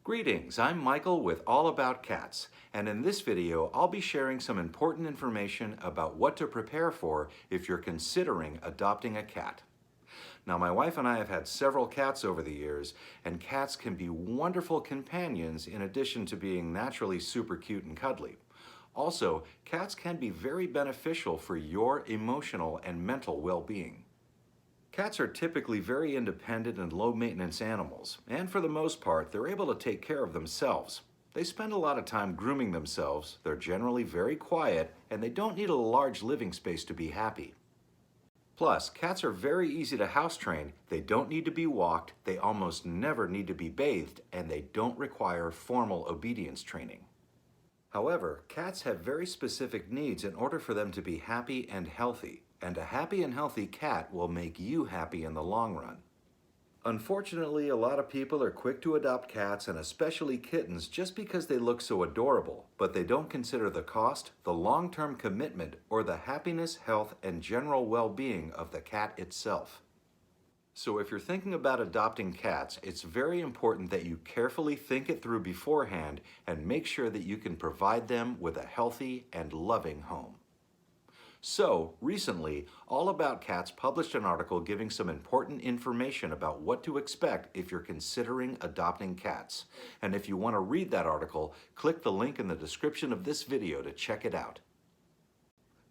Greetings, I'm Michael with All About Cats, and in this video I'll be sharing some important information about what to prepare for if you're considering adopting a cat. Now, my wife and I have had several cats over the years, and cats can be wonderful companions in addition to being naturally super cute and cuddly. Also, cats can be very beneficial for your emotional and mental well-being. Cats are typically very independent and low-maintenance animals, and for the most part, they're able to take care of themselves. They spend a lot of time grooming themselves, they're generally very quiet, and they don't need a large living space to be happy. Plus, cats are very easy to house train, they don't need to be walked, they almost never need to be bathed, and they don't require formal obedience training. However, cats have very specific needs in order for them to be happy and healthy, and a happy and healthy cat will make you happy in the long run. Unfortunately, a lot of people are quick to adopt cats and especially kittens just because they look so adorable, but they don't consider the cost, the long-term commitment, or the happiness, health, and general well-being of the cat itself. So if you're thinking about adopting cats, it's very important that you carefully think it through beforehand and make sure that you can provide them with a healthy and loving home. So, recently, All About Cats published an article giving some important information about what to expect if you're considering adopting cats. And if you want to read that article, click the link in the description of this video to check it out.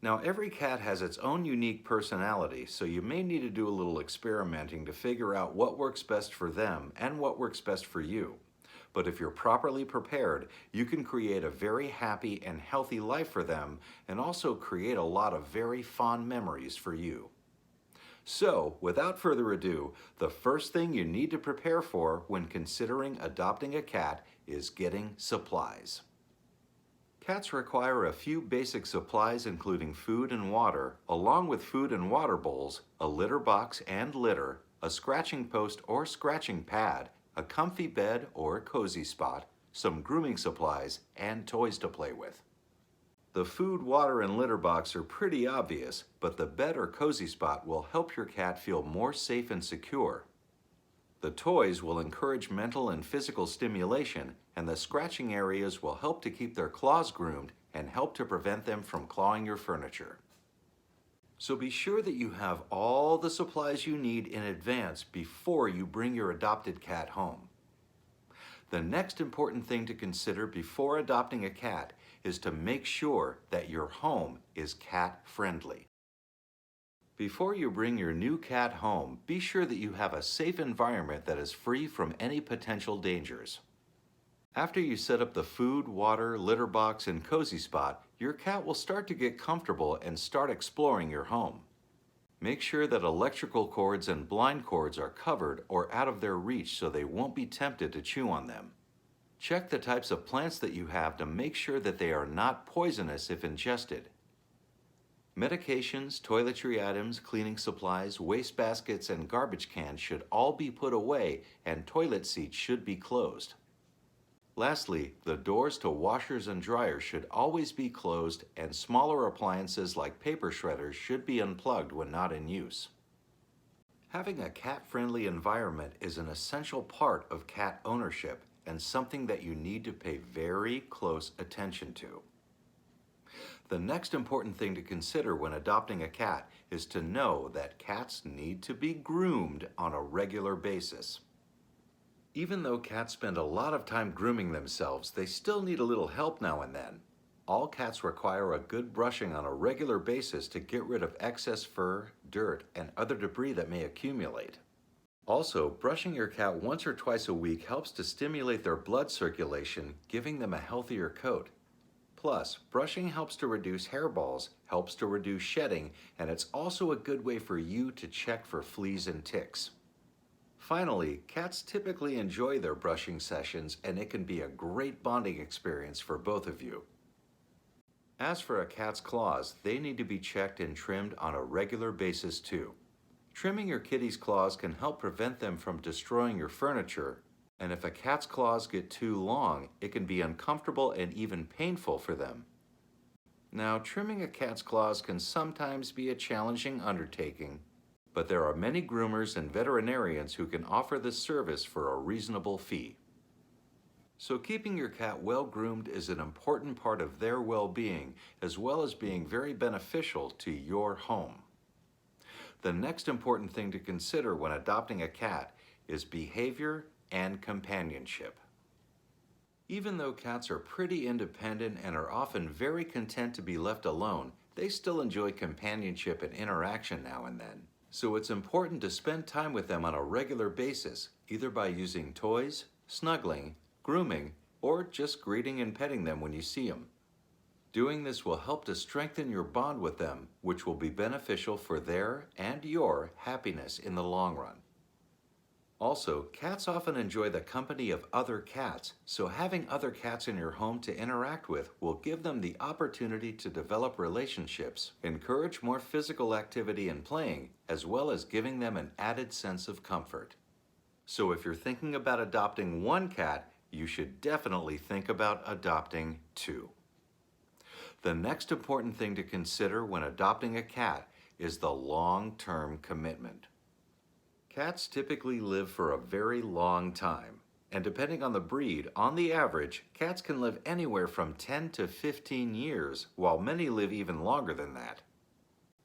Now, every cat has its own unique personality, so you may need to do a little experimenting to figure out what works best for them and what works best for you. But if you're properly prepared, you can create a very happy and healthy life for them and also create a lot of very fond memories for you. So, without further ado, the first thing you need to prepare for when considering adopting a cat is getting supplies. Cats require a few basic supplies including food and water, along with food and water bowls, a litter box and litter, a scratching post or scratching pad, a comfy bed or cozy spot, some grooming supplies, and toys to play with. The food, water, and litter box are pretty obvious, but the bed or cozy spot will help your cat feel more safe and secure. The toys will encourage mental and physical stimulation, and the scratching areas will help to keep their claws groomed and help to prevent them from clawing your furniture. So be sure that you have all the supplies you need in advance before you bring your adopted cat home. The next important thing to consider before adopting a cat is to make sure that your home is cat-friendly. Before you bring your new cat home, be sure that you have a safe environment that is free from any potential dangers. After you set up the food, water, litter box, and cozy spot, your cat will start to get comfortable and start exploring your home. Make sure that electrical cords and blind cords are covered or out of their reach so they won't be tempted to chew on them. Check the types of plants that you have to make sure that they are not poisonous if ingested. Medications, toiletry items, cleaning supplies, waste baskets, and garbage cans should all be put away and toilet seats should be closed. Lastly, the doors to washers and dryers should always be closed and smaller appliances like paper shredders should be unplugged when not in use. Having a cat-friendly environment is an essential part of cat ownership and something that you need to pay very close attention to. The next important thing to consider when adopting a cat is to know that cats need to be groomed on a regular basis. Even though cats spend a lot of time grooming themselves, they still need a little help now and then. All cats require a good brushing on a regular basis to get rid of excess fur, dirt, and other debris that may accumulate. Also, brushing your cat once or twice a week helps to stimulate their blood circulation, giving them a healthier coat. Plus, brushing helps to reduce hairballs, helps to reduce shedding, and it's also a good way for you to check for fleas and ticks. Finally, cats typically enjoy their brushing sessions, and it can be a great bonding experience for both of you. As for a cat's claws, they need to be checked and trimmed on a regular basis too. Trimming your kitty's claws can help prevent them from destroying your furniture, and if a cat's claws get too long, it can be uncomfortable and even painful for them. Now, trimming a cat's claws can sometimes be a challenging undertaking, but there are many groomers and veterinarians who can offer this service for a reasonable fee. So keeping your cat well groomed is an important part of their well-being, as well as being very beneficial to your home. The next important thing to consider when adopting a cat is behavior and companionship. Even though cats are pretty independent and are often very content to be left alone, they still enjoy companionship and interaction now and then. So it's important to spend time with them on a regular basis, either by using toys, snuggling, grooming, or just greeting and petting them when you see them. Doing this will help to strengthen your bond with them, which will be beneficial for their and your happiness in the long run. Also, cats often enjoy the company of other cats, so having other cats in your home to interact with will give them the opportunity to develop relationships, encourage more physical activity and playing, as well as giving them an added sense of comfort. So if you're thinking about adopting one cat, you should definitely think about adopting two. The next important thing to consider when adopting a cat is the long-term commitment. Cats typically live for a very long time, and depending on the breed, on the average, cats can live anywhere from 10 to 15 years, while many live even longer than that.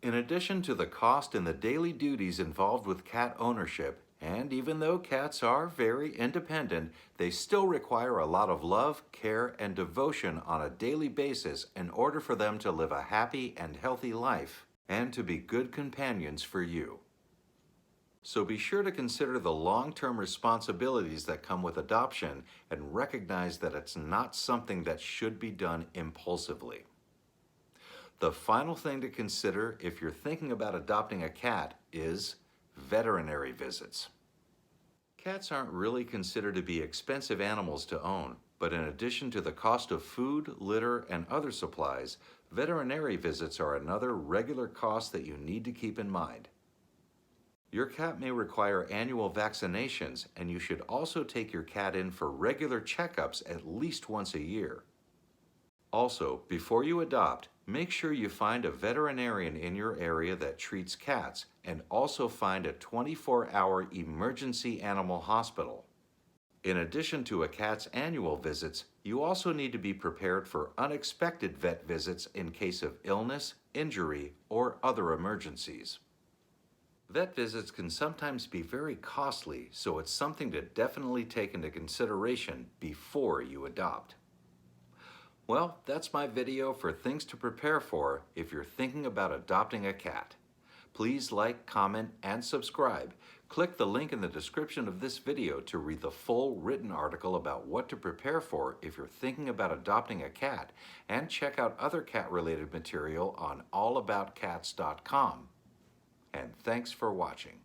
In addition to the cost and the daily duties involved with cat ownership, and even though cats are very independent, they still require a lot of love, care, and devotion on a daily basis in order for them to live a happy and healthy life, and to be good companions for you. So be sure to consider the long-term responsibilities that come with adoption and recognize that it's not something that should be done impulsively. The final thing to consider if you're thinking about adopting a cat is veterinary visits. Cats aren't really considered to be expensive animals to own, but in addition to the cost of food, litter, and other supplies, veterinary visits are another regular cost that you need to keep in mind. Your cat may require annual vaccinations, and you should also take your cat in for regular checkups at least once a year. Also, before you adopt, make sure you find a veterinarian in your area that treats cats, and also find a 24-hour emergency animal hospital. In addition to a cat's annual visits, you also need to be prepared for unexpected vet visits in case of illness, injury, or other emergencies. Vet visits can sometimes be very costly, so it's something to definitely take into consideration before you adopt. Well, that's my video for things to prepare for if you're thinking about adopting a cat. Please like, comment, and subscribe. Click the link in the description of this video to read the full written article about what to prepare for if you're thinking about adopting a cat, and check out other cat-related material on allaboutcats.com. And thanks for watching.